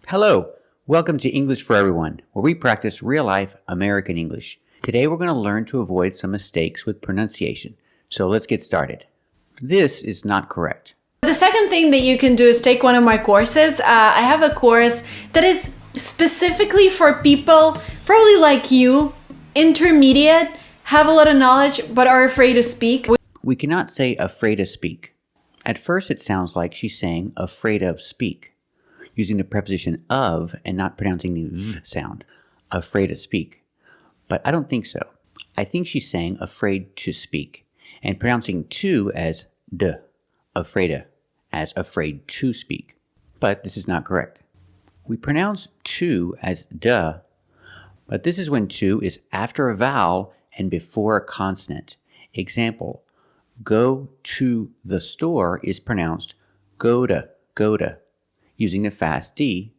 Hello, welcome to English for Everyone, where we practice real-life American English. Today we're going to learn to avoid some mistakes with pronunciation. So let's get started. This is not correct. The second thing that you can do is take one of my courses. I have a course that is specifically for people probably like you, intermediate, have a lot of knowledge, but are afraid to speak. We cannot say afraid to speak. At first it sounds like she's saying afraid of speak, using the preposition of and not pronouncing the v sound, afraid to speak. But I don't think so. I think she's saying afraid to speak and pronouncing to as d, afraid of, as afraid to speak. But this is not correct. We pronounce to as duh, but this is when to is after a vowel and before a consonant. Example, go to the store is pronounced go to, using the fast D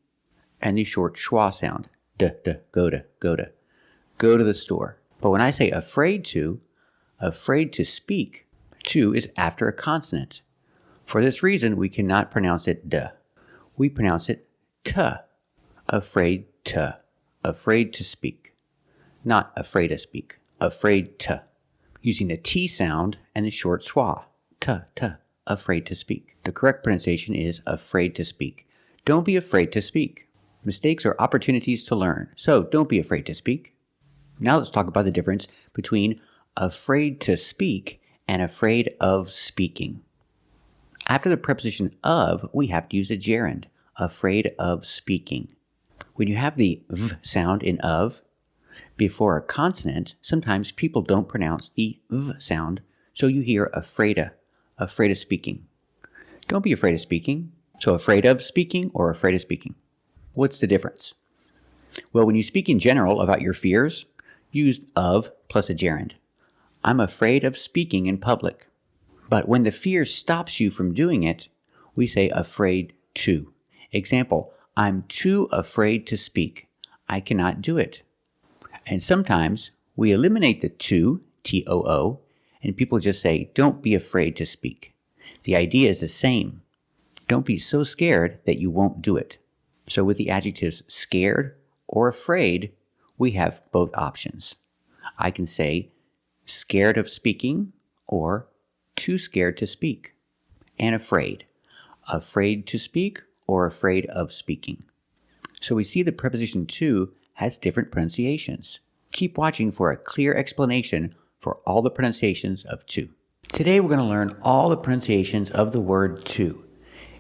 and the short schwa sound, go to. Go to the store. But when I say afraid to speak, to is after a consonant. For this reason, we cannot pronounce it duh. We pronounce it tuh, afraid to speak. Not afraid to speak, afraid to, using the T sound and the short schwa, tuh, afraid to speak. The correct pronunciation is afraid to speak. Don't be afraid to speak. Mistakes are opportunities to learn, so don't be afraid to speak. Now let's talk about the difference between afraid to speak and afraid of speaking. After the preposition of, we have to use a gerund, afraid of speaking. When you have the v sound in of before a consonant, sometimes people don't pronounce the v sound, so you hear afraid of speaking. Don't be afraid of speaking. So afraid of speaking or afraid of speaking? What's the difference? Well, when you speak in general about your fears, use of plus a gerund. I'm afraid of speaking in public. But when the fear stops you from doing it, we say afraid to. Example, I'm too afraid to speak. I cannot do it. And sometimes we eliminate the to, T-O-O, and people just say, don't be afraid to speak. The idea is the same. Don't be so scared that you won't do it. So with the adjectives scared or afraid, we have both options. I can say scared of speaking or too scared to speak. And afraid to speak or afraid of speaking. So we see the preposition to has different pronunciations. Keep watching for a clear explanation for all the pronunciations of to. Today we're going to learn all the pronunciations of the word to.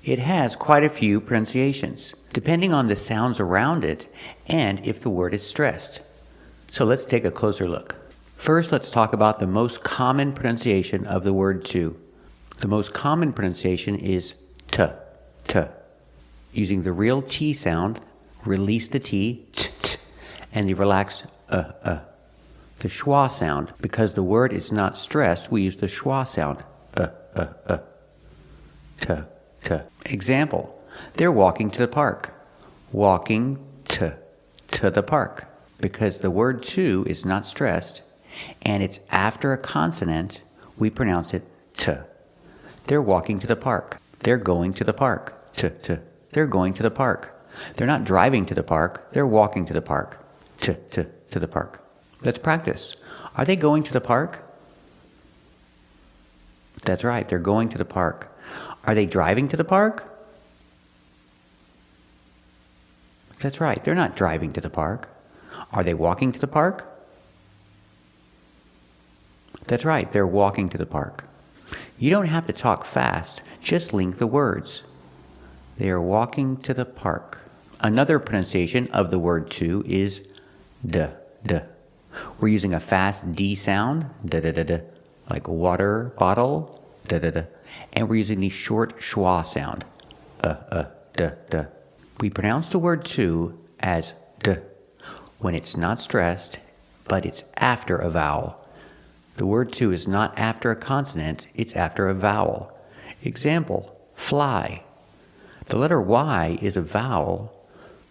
It has quite a few pronunciations, depending on the sounds around it and if the word is stressed. So let's take a closer look. First, let's talk about the most common pronunciation of the word to. The most common pronunciation is t. Using the real T sound, release the T, t, and the relaxed The schwa sound. Because the word is not stressed, we use the schwa sound, t. Example, they're walking to the park. Walking to the park. Because the word to is not stressed, and it's after a consonant, we pronounce it t. They're walking to the park. They're going to the park. T. They're going to the park. They're not driving to the park. They're walking to the park. T to the park. Let's practice. Are they going to the park? That's right, they're going to the park. Are they driving to the park? That's right, they're not driving to the park. Are they walking to the park? That's right, they're walking to the park. You don't have to talk fast, just link the words. They are walking to the park. Another pronunciation of the word to is d. We're using a fast D sound, like water bottle, and we're using the short schwa sound, d. We pronounce the word to as d when it's not stressed, but it's after a vowel. The word to is not after a consonant, it's after a vowel. Example, fly. The letter Y is a vowel,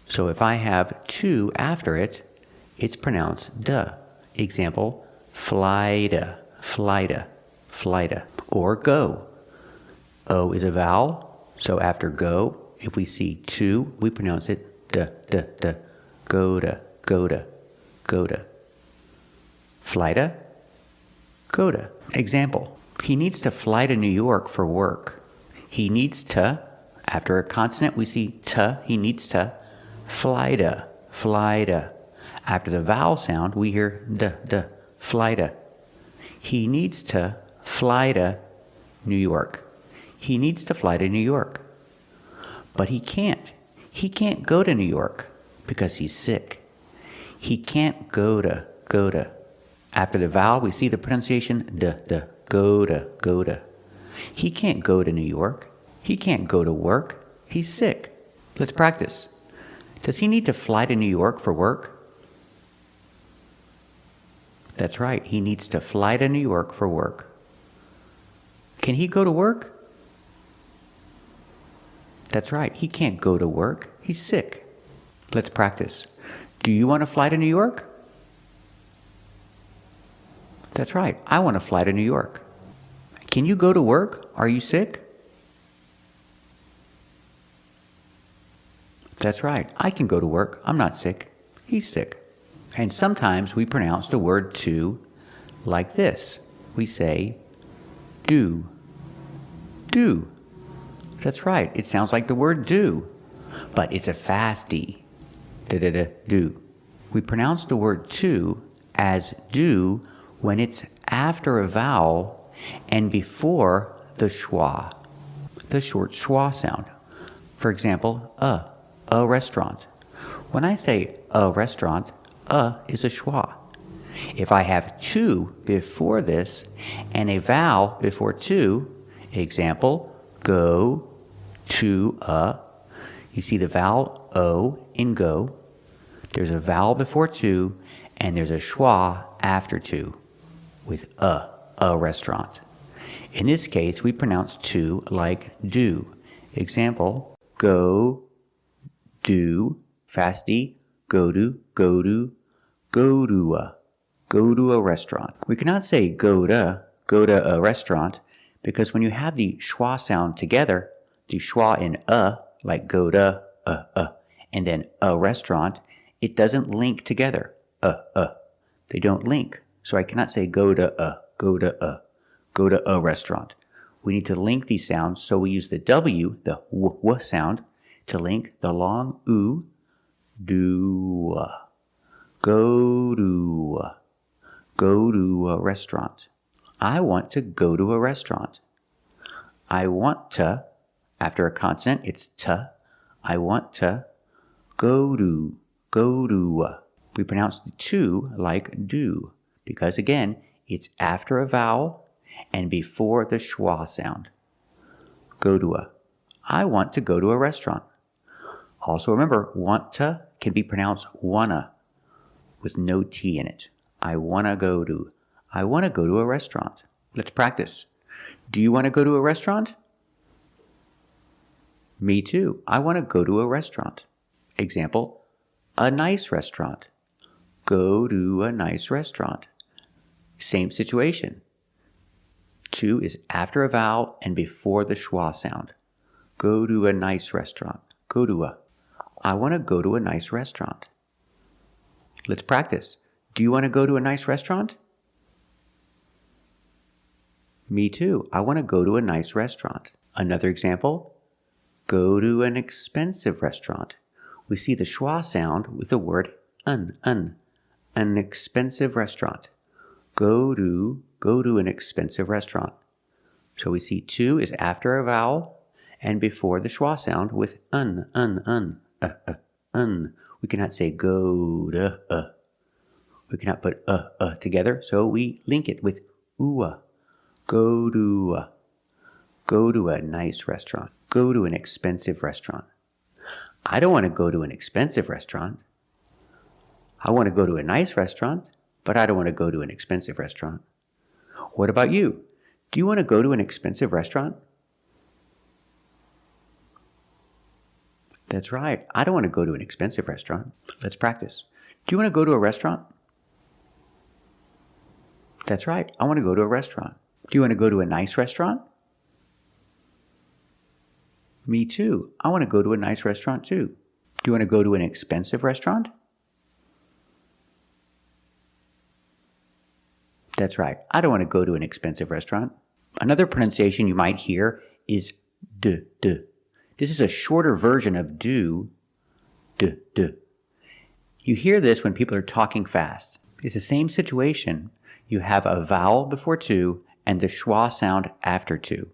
so if I have to after it, it's pronounced duh. Example, flyda. Or go. O is a vowel, so after go, if we see to, we pronounce it Go to, go to, go to. Fly to, go to. Example, he needs to fly to New York for work. He needs to, after a consonant we see to, he needs to, fly to, fly to. After the vowel sound we hear d, fly to. He needs to fly to New York. He needs to fly to New York. But he can't. He can't go to New York because he's sick. He can't go to, go to. After the vowel, we see the pronunciation d, go to, go to. He can't go to New York. He can't go to work. He's sick. Let's practice. Does he need to fly to New York for work? That's right. He needs to fly to New York for work. Can he go to work? That's right. He can't go to work. He's sick. Let's practice. Do you want to fly to New York? That's right. I want to fly to New York. Can you go to work? Are you sick? That's right. I can go to work. I'm not sick. He's sick. And sometimes we pronounce the word to like this. We say do. Do. That's right. It sounds like the word do, but it's a fast D. Do. We pronounce the word to as do when it's after a vowel and before the schwa, the short schwa sound. For example, a restaurant. When I say a restaurant, is a schwa. If I have to before this and a vowel before to, example, go to a, you see the vowel o in go, there's a vowel before to, and there's a schwa after to, with a restaurant. In this case, we pronounce to like do. Example, go, do, fasty, go to, go to, go to a restaurant. We cannot say go to a restaurant, because when you have the schwa sound together, the schwa in like go to, and then a restaurant, it doesn't link together. They don't link. So I cannot say go to a restaurant. We need to link these sounds, so we use the W, the w sound, to link the long oo, do, go to a restaurant. I want to go to a restaurant. I want to, after a consonant, it's to. I want to go to. We pronounce the to like do, because again, it's after a vowel and before the schwa sound. Go to a. I want to go to a restaurant. Also remember, want to can be pronounced wanna with no T in it. I want to go to a restaurant. Let's practice. Do you want to go to a restaurant? Me too. I want to go to a restaurant. Example, a nice restaurant. Go to a nice restaurant. Same situation. To is after a vowel and before the schwa sound. Go to a nice restaurant. Go to a. I want to go to a nice restaurant. Let's practice. Do you want to go to a nice restaurant? Me too. I want to go to a nice restaurant. Another example, go to an expensive restaurant. We see the schwa sound with the word an expensive restaurant. Go to an expensive restaurant. So we see to is after a vowel and before the schwa sound with un. We cannot say go to We cannot put together, so we link it with ooh. Go to a nice restaurant. Go to an expensive restaurant. I don't want to go to an expensive restaurant. I want to go to a nice restaurant, but I don't want to go to an expensive restaurant. What about you? Do you want to go to an expensive restaurant? That's right. I don't want to go to an expensive restaurant. Let's practice. Do you want to go to a restaurant? That's right. I want to go to a restaurant. Do you want to go to a nice restaurant? Me too. I want to go to a nice restaurant too. Do you want to go to an expensive restaurant? That's right. I don't want to go to an expensive restaurant. Another pronunciation you might hear is d. This is a shorter version of do, d. You hear this when people are talking fast. It's the same situation. You have a vowel before to and the schwa sound after to.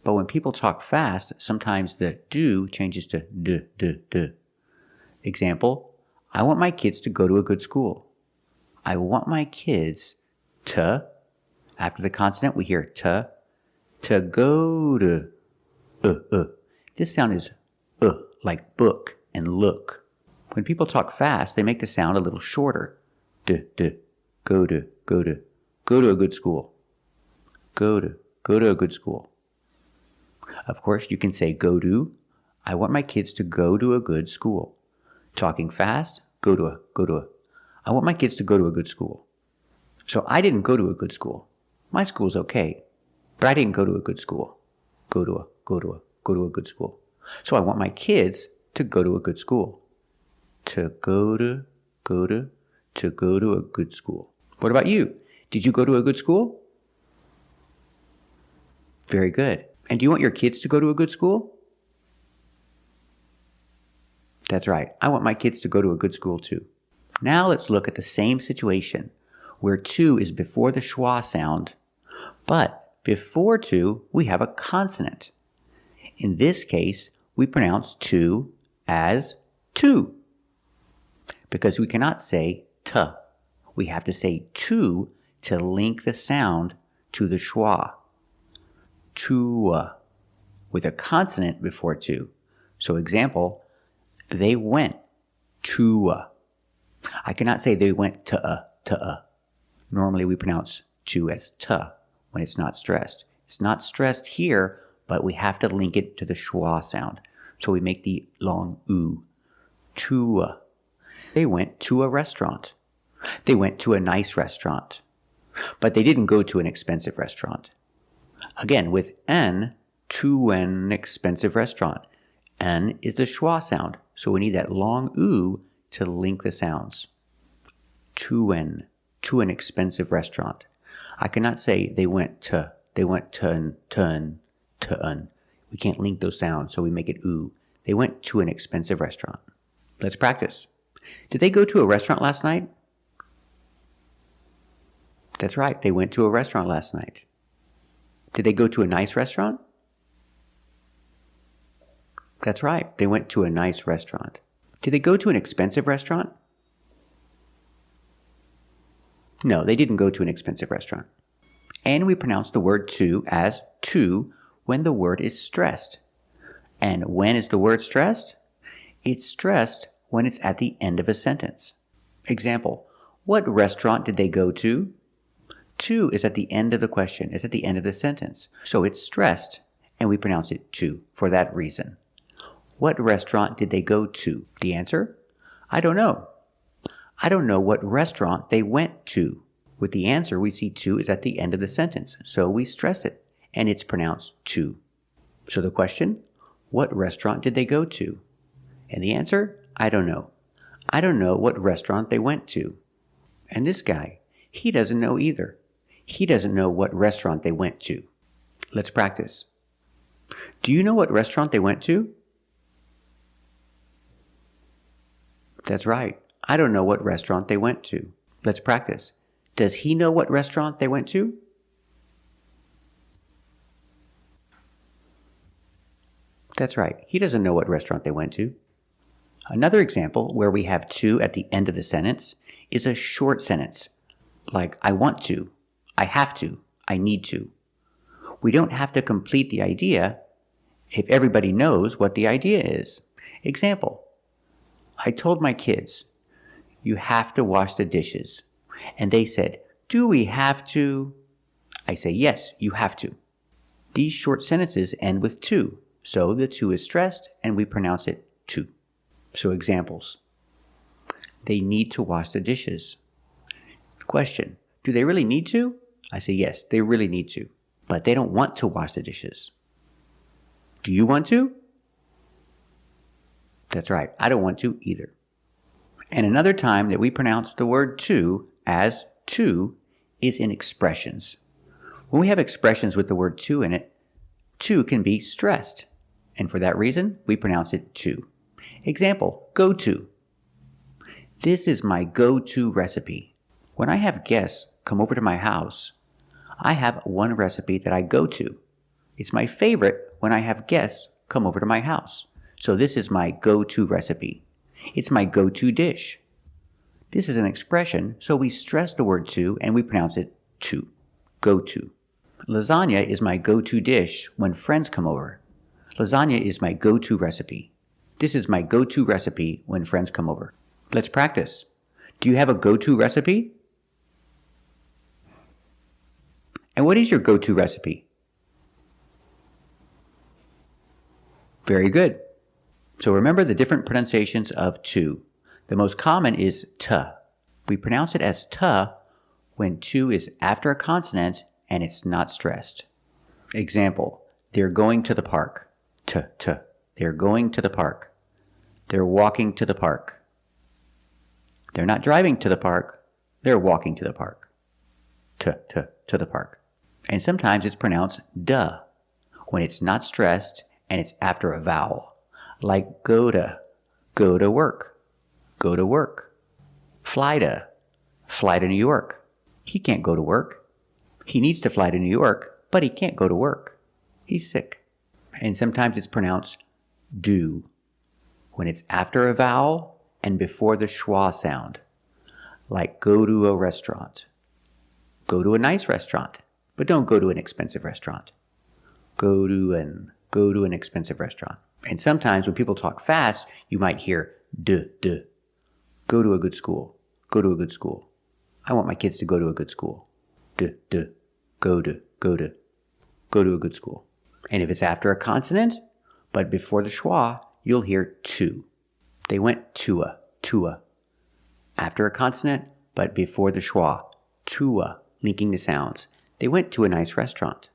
But when people talk fast, sometimes the do changes to d. Example, I want my kids to go to a good school. I want my kids to, after the consonant we hear to go to, This sound is like book and look. When people talk fast, they make the sound a little shorter. Go to a good school. Go to a good school. Of course, you can say go to. I want my kids to go to a good school. Talking fast, go to a. I want my kids to go to a good school. So I didn't go to a good school. My school's okay, but I didn't go to a good school. Go to a good school. So I want my kids to go to a good school. To go to a good school. What about you? Did you go to a good school? Very good. And do you want your kids to go to a good school? That's right. I want my kids to go to a good school too. Now let's look at the same situation where to is before the schwa sound, but before to we have a consonant. In this case, we pronounce to as to because we cannot say t. We have to say to link the sound to the schwa. To with a consonant before to. So example, they went to. I cannot say they went to. Normally we pronounce to as t when it's not stressed. It's not stressed here, but we have to link it to the schwa sound. So we make the long oo. To. They went to a restaurant. They went to a nice restaurant. But they didn't go to an expensive restaurant. Again, with n, to an expensive restaurant. N is the schwa sound, so we need that long oo to link the sounds. To an expensive restaurant. I cannot say they went to an. We can't link those sounds, so we make it oo. They went to an expensive restaurant. Let's practice. Did they go to a restaurant last night? That's right, they went to a restaurant last night. Did they go to a nice restaurant? That's right, they went to a nice restaurant. Did they go to an expensive restaurant? No, they didn't go to an expensive restaurant. And we pronounce the word to as to when the word is stressed. And when is the word stressed? It's stressed when it's at the end of a sentence. Example, what restaurant did they go to? To is at the end of the question, it's at the end of the sentence. So it's stressed, and we pronounce it to for that reason. What restaurant did they go to? The answer? I don't know. I don't know what restaurant they went to. With the answer, we see to is at the end of the sentence, so we stress it, and it's pronounced to. So the question, what restaurant did they go to? And the answer, I don't know. I don't know what restaurant they went to. And this guy, he doesn't know either. He doesn't know what restaurant they went to. Let's practice. Do you know what restaurant they went to? That's right. I don't know what restaurant they went to. Let's practice. Does he know what restaurant they went to? That's right. He doesn't know what restaurant they went to. Another example where we have to at the end of the sentence is a short sentence, like I want to, I have to, I need to. We don't have to complete the idea if everybody knows what the idea is. Example, I told my kids, you have to wash the dishes. And they said, do we have to? I say, yes, you have to. These short sentences end with to, so the to is stressed and we pronounce it to. So examples, they need to wash the dishes. Question, do they really need to? I say, yes, they really need to, but they don't want to wash the dishes. Do you want to? That's right, I don't want to either. And another time that we pronounce the word to as to is in expressions. When we have expressions with the word to in it, to can be stressed. And for that reason, we pronounce it to. Example, go to. This is my go-to recipe. When I have guests come over to my house, I have one recipe that I go to. It's my favorite when I have guests come over to my house. So this is my go-to recipe. It's my go-to dish. This is an expression, so we stress the word to and we pronounce it to. Go to. Lasagna is my go-to dish when friends come over. Lasagna is my go-to recipe. This is my go-to recipe when friends come over. Let's practice. Do you have a go-to recipe? And what is your go-to recipe? Very good. So remember the different pronunciations of to. The most common is t. We pronounce it as t when to is after a consonant and it's not stressed. Example, they're going to the park. T. They're going to the park. They're walking to the park. They're not driving to the park. They're walking to the park. To the park. And sometimes it's pronounced duh when it's not stressed and it's after a vowel. Like go to work. Go to work. Fly to New York. He can't go to work. He needs to fly to New York, but he can't go to work. He's sick. And sometimes it's pronounced do when it's after a vowel and before the schwa sound. Like go to a restaurant. Go to a nice restaurant, but don't go to an expensive restaurant. Go to an expensive restaurant. And sometimes when people talk fast, you might hear duh. Go to a good school. Go to a good school. I want my kids to go to a good school. Duh. Go to a good school. And if it's after a consonant, but before the schwa, you'll hear to. They went to a. After a consonant, but before the schwa, to a, linking the sounds. They went to a nice restaurant.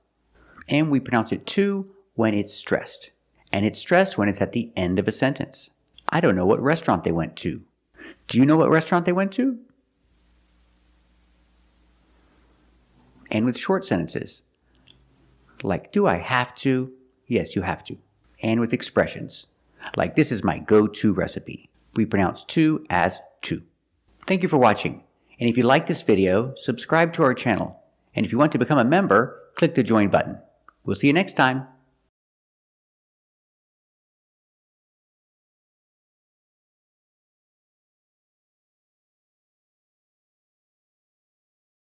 And we pronounce it to when it's stressed. And it's stressed when it's at the end of a sentence. I don't know what restaurant they went to. Do you know what restaurant they went to? And with short sentences, like, do I have to? Yes, you have to. And with expressions, like, this is my go-to recipe. We pronounce to as to. Thank you for watching. And if you like this video, subscribe to our channel. And if you want to become a member, click the join button. We'll see you next time.